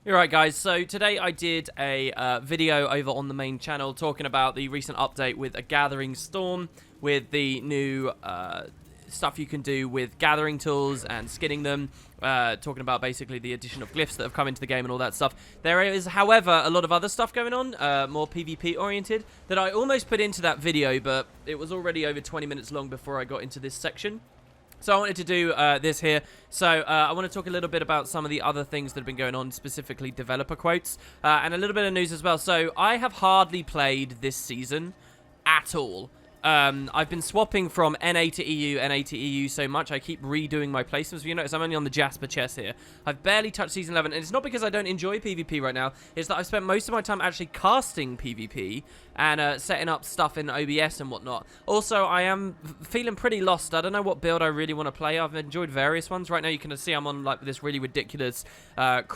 Alright guys, so today I did a video over on the main channel talking about the recent update with a Gathering Storm, with the new stuff you can do with gathering tools and skinning them, talking about basically the addition of glyphs that have come into the game and all that stuff. There is, however, a lot of other stuff going on, more PvP oriented, that I almost put into that video, but it was already over 20 minutes long before I got into this section. So I wanted to do this here. So I want to talk a little bit about some of the other things that have been going on, specifically developer quotes, and a little bit of news as well. So I have hardly played this season at all. I've been swapping from NA to EU so much, I keep redoing my placements. You notice I'm only on the Jasper chest here. I've barely touched Season 11, and it's not because I don't enjoy PvP right now. It's that I've spent most of my time actually casting PvP and setting up stuff in OBS and whatnot. Also, I am feeling pretty lost. I don't know what build I really want to play. I've enjoyed various ones. Right now, you can see I'm on like this really ridiculous Mirage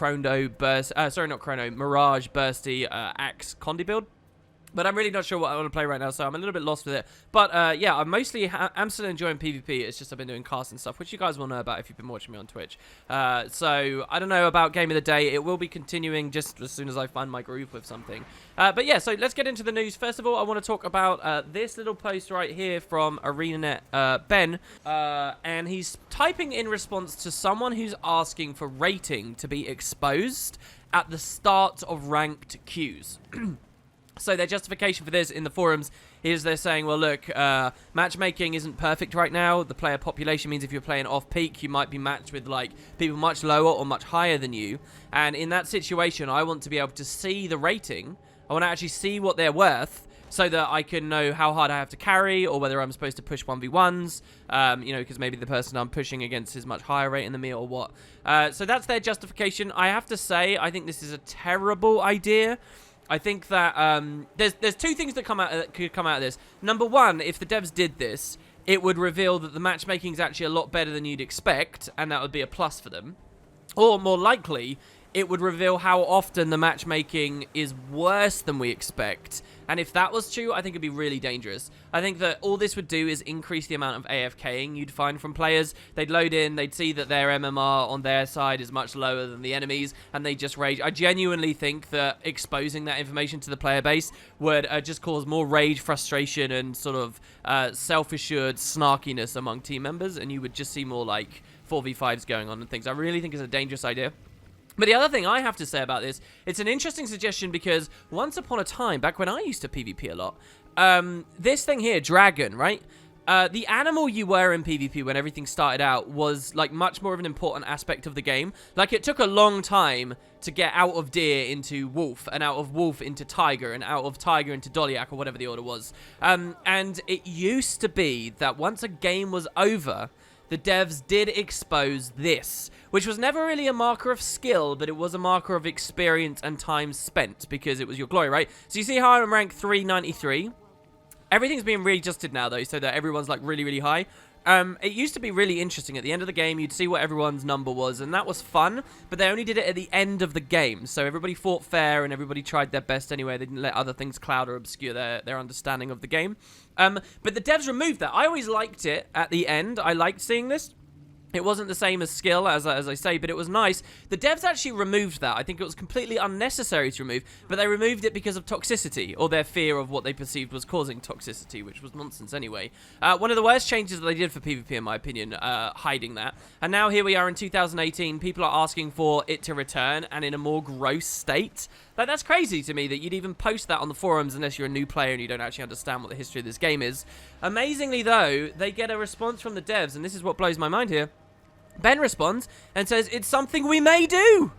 Bursty Axe Condi build. But I'm really not sure what I want to play right now, so I'm a little bit lost with it. But, yeah, I'm I'm still enjoying PvP. It's just I've been doing casts and stuff, which you guys will know about if you've been watching me on Twitch. So, I don't know about Game of the Day. It will be continuing just as soon as I find my groove with something. But, yeah, so let's get into the news. First of all, I want to talk about this little post right here from ArenaNet Ben. And he's typing in response to someone who's asking for rating to be exposed at the start of ranked queues. So their justification for this in the forums is they're saying, well, look, matchmaking isn't perfect right now. The player population means if you're playing off-peak, you might be matched with, like, people much lower or much higher than you. And in that situation, I want to be able to see the rating. I want to actually see what they're worth so that I can know how hard I have to carry or whether I'm supposed to push 1v1s, you know, because maybe the person I'm pushing against is much higher rating than me or what. So that's their justification. I have to say, I think this is a terrible idea. I think that there's two things that could come out of this. Number one, if the devs did this, it would reveal that the matchmaking is actually a lot better than you'd expect, and that would be a plus for them. Or more likely, it would reveal how often the matchmaking is worse than we expect. And if that was true, I think it'd be really dangerous. I think that all this would do is increase the amount of AFKing you'd find from players. They'd load in, they'd see that their MMR on their side is much lower than the enemies, and they just rage. I genuinely think that exposing that information to the player base would just cause more rage, frustration, and sort of self-assured snarkiness among team members, and you would just see more like 4v5s going on and things. I really think it's a dangerous idea. But the other thing I have to say about this, it's an interesting suggestion because once upon a time, back when I used to PvP a lot, this thing here, Dragon, right? The animal you were in PvP when everything started out was like much more of an important aspect of the game. Like it took a long time to get out of deer into wolf, and out of wolf into tiger, and out of tiger into Doliak, or whatever the order was. And it used to be that once a game was over, the devs did expose this, which was never really a marker of skill, but it was a marker of experience and time spent, because it was your glory, right? So you see how I'm rank 393? Everything's being readjusted now, though, so that everyone's, like, really, really high. It used to be really interesting. At the end of the game, you'd see what everyone's number was, and that was fun, but they only did it at the end of the game, so everybody fought fair, and everybody tried their best anyway. They didn't let other things cloud or obscure their understanding of the game. But the devs removed that. I always liked it at the end. I liked seeing this. It wasn't the same as skill, as I say, but it was nice. The devs actually removed that. I think it was completely unnecessary to remove, but they removed it because of toxicity, or their fear of what they perceived was causing toxicity, which was nonsense anyway. One of the worst changes that they did for PvP, in my opinion, hiding that. And now here we are in 2018, people are asking for it to return, and in a more gross state. Like, that's crazy to me that you'd even post that on the forums unless you're a new player and you don't actually understand what the history of this game is. Amazingly, though, they get a response from the devs, and this is what blows my mind here. Ben responds and says, it's something we may do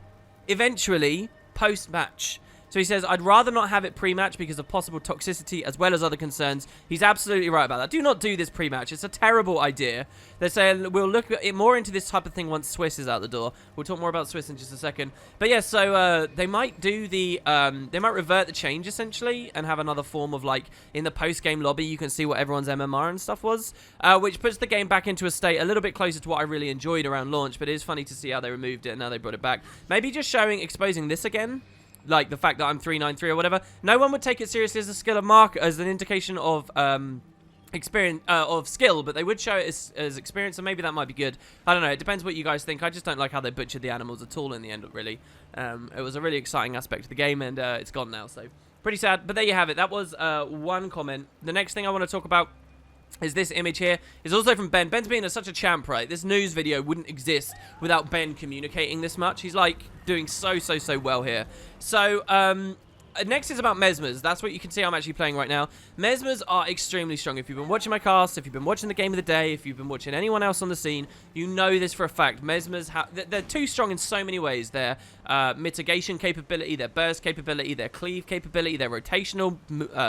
eventually post-match. So he says, I'd rather not have it pre-match because of possible toxicity as well as other concerns. He's absolutely right about that. Do not do this pre-match. It's a terrible idea. They're saying we'll look more into this type of thing once Swiss is out the door. We'll talk more about Swiss in just a second. But yeah, so they might do the, they might revert the change essentially and have another form of like, in the post-game lobby, you can see what everyone's MMR and stuff was, which puts the game back into a state a little bit closer to what I really enjoyed around launch, but it is funny to see how they removed it and now they brought it back. Maybe just exposing this again. Like the fact that I'm 393 or whatever, no one would take it seriously as a skill of mark, as an indication of experience of skill, but they would show it as experience, so maybe that might be good. I don't know, it depends what you guys think. I just don't like how they butchered the animals at all in the end, really. It was a really exciting aspect of the game, and it's gone now, so pretty sad. But there you have it. That was one comment. The next thing I want to talk about is this image here. It's also from Ben. Ben's been such a champ, right? This news video wouldn't exist without Ben communicating this much. He's like doing so well here. So next is about Mesmers. That's what you can see I'm actually playing right now. Mesmers are extremely strong. If you've been watching my cast, if you've been watching the game of the day, if you've been watching anyone else on the scene, you know this for a fact. Mesmers, they're too strong in so many ways. Their mitigation capability, their burst capability, their cleave capability, their rotational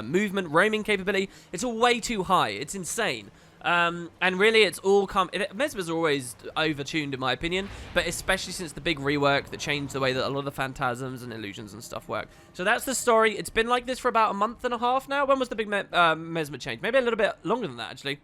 movement, roaming capability. It's all way too high. It's insane. And really, it's all Mesmers are always overtuned, in my opinion, but especially since the big rework that changed the way that a lot of the phantasms and illusions and stuff work. So that's the story. It's been like this for about a month and a half now. When was the big Mesmer change? Maybe a little bit longer than that, actually.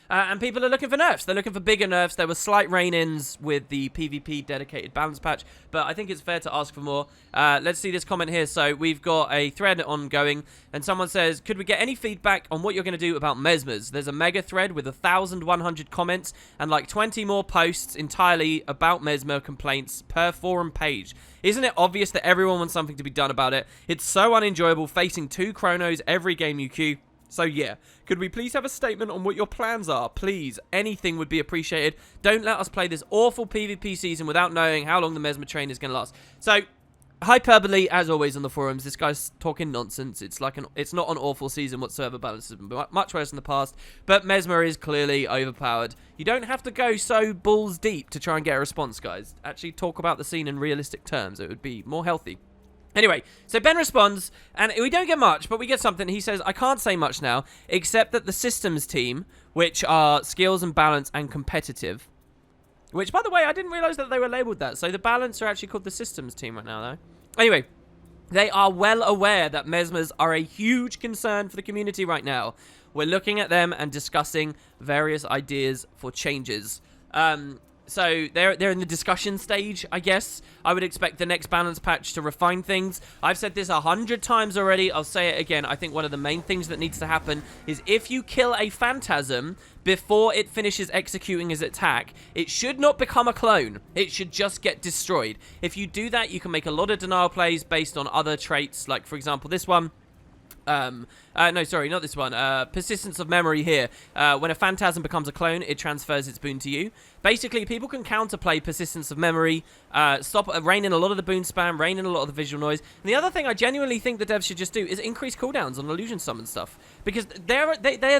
And people are looking for nerfs. They're looking for bigger nerfs. There were slight rein-ins with the PvP dedicated balance patch, but I think it's fair to ask for more. Let's see this comment here. So we've got a thread ongoing, and someone says, could we get any feedback on what you're going to do about Mesmers? There's a mega thread with 1,100 comments and like 20 more posts entirely about Mesmer complaints per forum page. Isn't it obvious that everyone wants something to be done about it? It's so unenjoyable facing 2 chronos every game you queue. So yeah, could we please have a statement on what your plans are? Please, anything would be appreciated. Don't let us play this awful PvP season without knowing how long the Mesmer train is going to last. So, hyperbole, as always on the forums. This guy's talking nonsense. It's not an awful season whatsoever. Balance has been much worse in the past. But Mesmer is clearly overpowered. You don't have to go so balls deep to try and get a response, guys. Actually talk about the scene in realistic terms. It would be more healthy. Anyway, so Ben responds, and we don't get much, but we get something. He says, I can't say much now, except that the systems team, which are skills and balance and competitive, which, by the way, I didn't realize that they were labeled that. So the balance are actually called the systems team right now, though. Anyway, they are well aware that Mesmers are a huge concern for the community right now. We're looking at them and discussing various ideas for changes. So they're in the discussion stage, I guess. I would expect the next balance patch to refine things. I've said this 100 times already. I'll say it again. I think one of the main things that needs to happen is if you kill a phantasm before it finishes executing its attack, it should not become a clone. It should just get destroyed. If you do that, you can make a lot of denial plays based on other traits, like, for example, this one. No, sorry, not this one. Persistence of memory here. When a phantasm becomes a clone, it transfers its boon to you. Basically, people can counterplay persistence of memory, rein in a lot of the boon spam, rein in a lot of the visual noise. And the other thing I genuinely think the devs should just do is increase cooldowns on illusion summon stuff. Because they're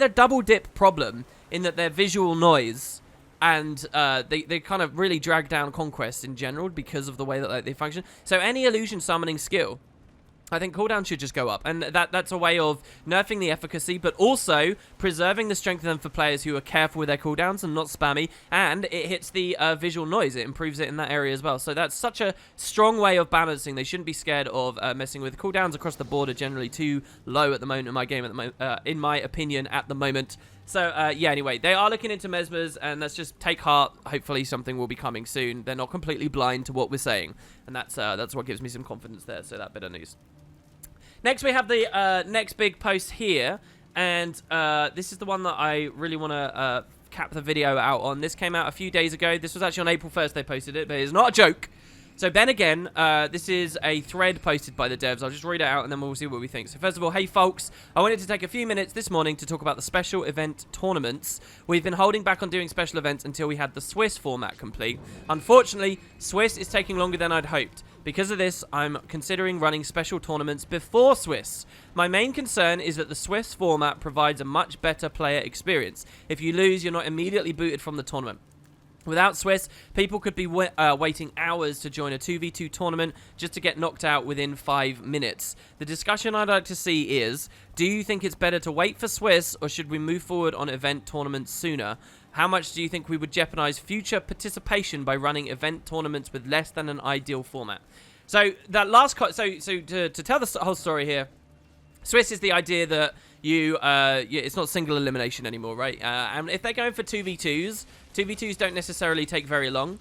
a double dip problem in that they're visual noise. And they kind of really drag down Conquest in general because of the way that they function. So any illusion summoning skill, I think cooldown should just go up, and that's a way of nerfing the efficacy, but also preserving the strength of them for players who are careful with their cooldowns and not spammy, and it hits the visual noise. It improves it in that area as well. So that's such a strong way of balancing. They shouldn't be scared of messing with cooldowns across the board. Are generally too low at the moment in my game, in my opinion, at the moment. So, yeah, anyway, they are looking into Mesmers, and let's just take heart. Hopefully something will be coming soon. They're not completely blind to what we're saying, and that's what gives me some confidence there, so that bit of news. Next, we have the next big post here, and this is the one that I really want to cap the video out on. This came out a few days ago. This was actually on April 1st they posted it, but it's not a joke. So Ben again, this is a thread posted by the devs. I'll just read it out and then we'll see what we think. So first of all, hey folks, I wanted to take a few minutes this morning to talk about the special event tournaments. We've been holding back on doing special events until we had the Swiss format complete. Unfortunately, Swiss is taking longer than I'd hoped. Because of this, I'm considering running special tournaments before Swiss. My main concern is that the Swiss format provides a much better player experience. If you lose, you're not immediately booted from the tournament. Without Swiss, people could be waiting hours to join a 2v2 tournament just to get knocked out within 5 minutes. The discussion I'd like to see is, do you think it's better to wait for Swiss, or should we move forward on event tournaments sooner? How much do you think we would jeopardize future participation by running event tournaments with less than an ideal format? So that last to tell the whole story here, Swiss is the idea that it's not single elimination anymore, right? And if they're going for 2v2s, 2v2s don't necessarily take very long.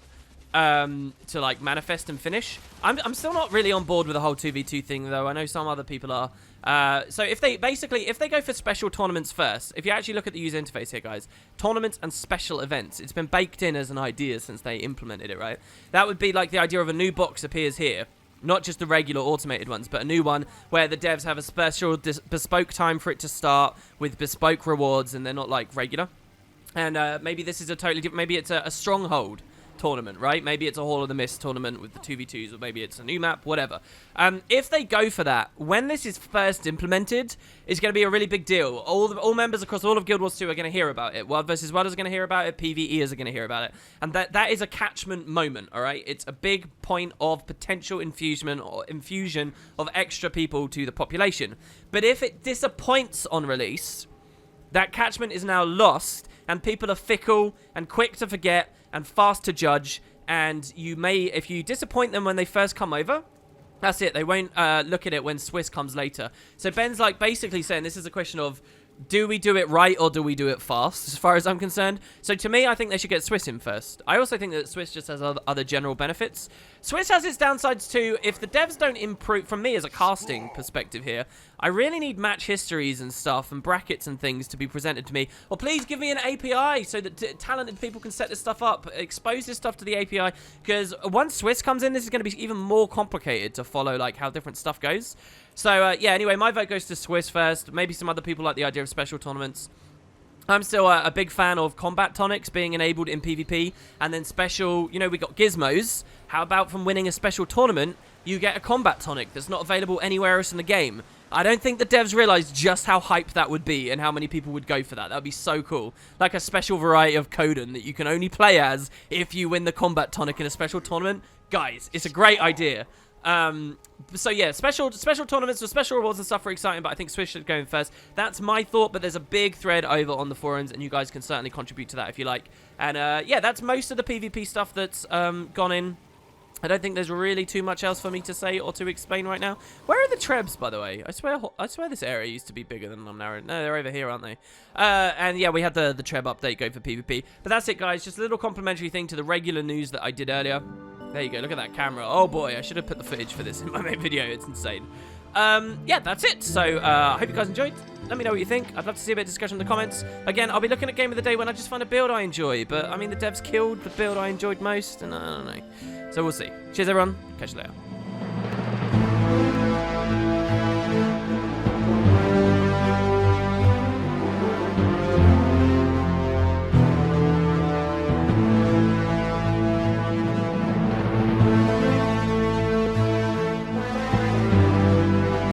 to like manifest and finish. I'm still not really on board with the whole 2v2 thing though. I know some other people are. So if they go for special tournaments first, if you actually look at the user interface here, guys, tournaments and special events, it's been baked in as an idea since they implemented it, right? That would be like the idea of a new box appears here. Not just the regular automated ones, but a new one where the devs have a special bespoke time for it to start with bespoke rewards, and they're not like regular. And maybe this is a totally different, maybe it's a stronghold tournament, right? Maybe it's a Hall of the Mist tournament with the 2v2s, or maybe it's a new map, whatever. If they go for that, when this is first implemented, it's going to be a really big deal. All members across all of Guild Wars 2 are going to hear about it. World vs. World is going to hear about it. PvEers are going to hear about it. And that is a catchment moment, all right? It's a big point of potential infusion of extra people to the population. But if it disappoints on release, that catchment is now lost, and people are fickle and quick to forget and fast to judge, and you may, if you disappoint them when they first come over, that's it. They won't look at it when Swiss comes later. So Ben's like basically saying this is a question of, do we do it right or do we do it fast, as far as I'm concerned? So to me, I think they should get Swiss in first. I also think that Swiss just has other general benefits. Swiss has its downsides too. If the devs don't improve, from me as a casting perspective here, I really need match histories and stuff and brackets and things to be presented to me. Or please give me an API so that talented people can set this stuff up, expose this stuff to the API, because once Swiss comes in, this is going to be even more complicated to follow like how different stuff goes. So, yeah, anyway, my vote goes to Swiss first. Maybe some other people like the idea of special tournaments. I'm still a big fan of combat tonics being enabled in PvP. And then special, you know, we got gizmos. How about from winning a special tournament, you get a combat tonic that's not available anywhere else in the game? I don't think the devs realized just how hype that would be and how many people would go for that. That would be so cool. Like a special variety of Coden that you can only play as if you win the combat tonic in a special tournament. Guys, it's a great idea. So yeah, special tournaments with special rewards and stuff are exciting, but I think Swiss should go in first. That's my thought, but there's a big thread over on the forums, and you guys can certainly contribute to that if you like. And yeah, that's most of the PvP stuff that's gone in. I don't think there's really too much else for me to say or to explain right now. Where are the trebs, by the way? I swear this area used to be bigger than I'm now. No, they're over here, aren't they? And yeah, we had the treb update go for PvP. But that's it, guys. Just a little complimentary thing to the regular news that I did earlier. There you go. Look at that camera. Oh, boy. I should have put the footage for this in my main video. It's insane. Yeah, that's it. So, I hope you guys enjoyed. Let me know what you think. I'd love to see a bit of discussion in the comments. Again, I'll be looking at Game of the Day when I just find a build I enjoy. But, I mean, the devs killed the build I enjoyed most. And I don't know. So, we'll see. Cheers, everyone. Catch you later.